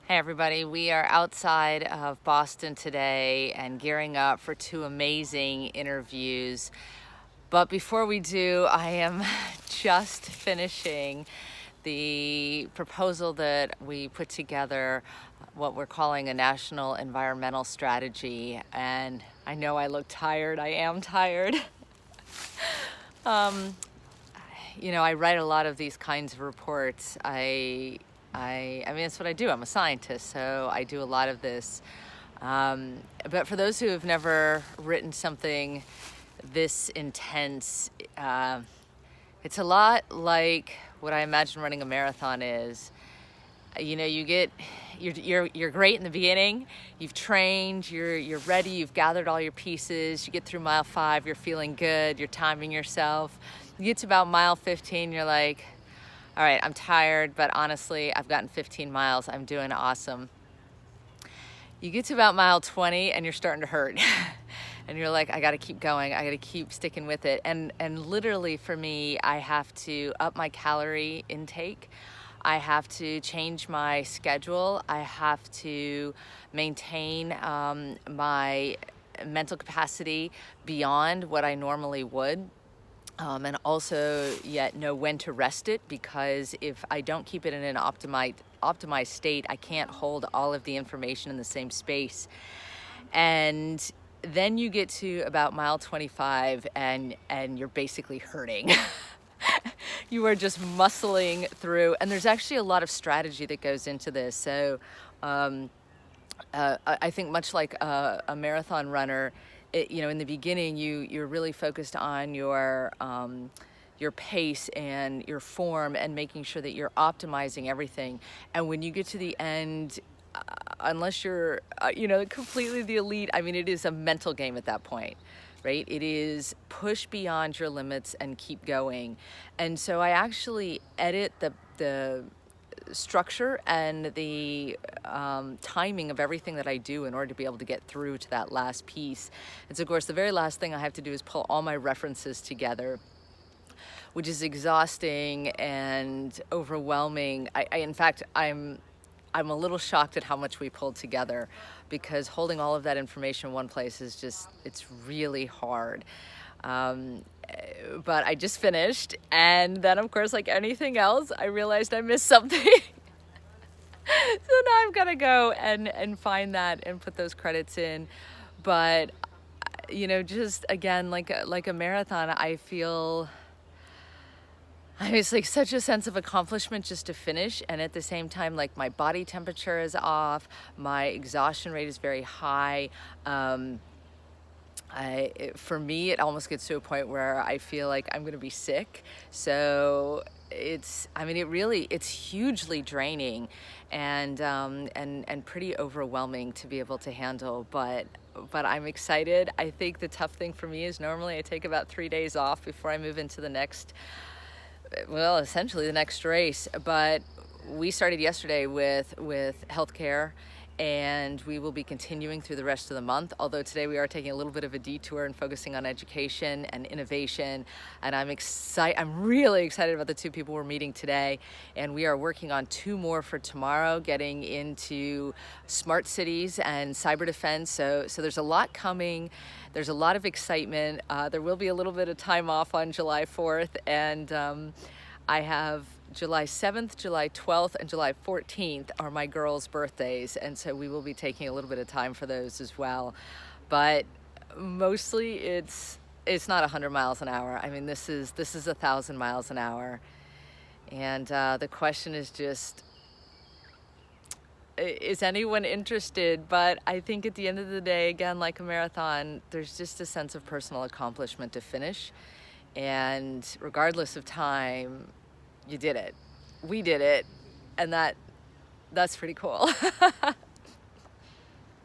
Hey everybody, we are outside of Boston today and gearing up for two amazing interviews. But before we do, I am just finishing the proposal that we put together, what we're calling a national environmental strategy. And I know I look tired, I am tired. I write a lot of these kinds of reports. I mean, that's what I do. I'm a scientist, so I do a lot of this. But for those who have never written something this intense, it's a lot like what I imagine running a marathon is. You're great in the beginning. You've trained, you're ready, you've gathered all your pieces. You get through mile 5, you're feeling good, you're timing yourself. You get to about mile 15, you're like, all right, I'm tired, but honestly, I've gotten 15 miles. I'm doing awesome. You get to about mile 20 and you're starting to hurt. And you're like, I gotta keep going. I gotta keep sticking with it. And literally for me, I have to up my calorie intake. I have to change my schedule. I have to maintain my mental capacity beyond what I normally would. And also yet know when to rest it, because if I don't keep it in an optimized state, I can't hold all of the information in the same space. And then you get to about mile 25 and you're basically hurting. You are just muscling through, and there's actually a lot of strategy that goes into this. So I think much like a marathon runner, in the beginning, you're really focused on your pace and your form and making sure that you're optimizing everything. And when you get to the end, unless you're, completely the elite, I mean, it is a mental game at that point, right? It is push beyond your limits and keep going. And so I actually edit the structure and the timing of everything that I do in order to be able to get through to that last piece. And so of course the very last thing I have to do is pull all my references together, which is exhausting and overwhelming. In fact, I'm a little shocked at how much we pulled together, because holding all of that information in one place is it's really hard. But I just finished, and then of course, like anything else, I realized I missed something. So now I've got to go and find that and put those credits in. But just again, like a marathon, I feel, I mean, it's like such a sense of accomplishment just to finish. And at the same time, like my body temperature is off, my exhaustion rate is very high. For me, it almost gets to a point where I feel like I'm going to be sick. So it's hugely draining and pretty overwhelming to be able to handle. But I'm excited. I think the tough thing for me is normally I take about 3 days off before I move into the next, well, essentially the next race. But we started yesterday with healthcare, and we will be continuing through the rest of the month. Although today we are taking a little bit of a detour and focusing on education and innovation. And I'm really excited about the 2 people we're meeting today. And we are working on 2 more for tomorrow, getting into smart cities and cyber defense. So there's a lot coming. There's a lot of excitement. There will be a little bit of time off on July 4th. And I have July 7th, July 12th, and July 14th are my girls' birthdays, and so we will be taking a little bit of time for those as well. But mostly it's not 100 miles an hour. I mean, this is 1,000 miles an hour. And the question is just, is anyone interested? But I think at the end of the day, again, like a marathon, there's just a sense of personal accomplishment to finish. And regardless of time, you did it. We did it. And that's pretty cool.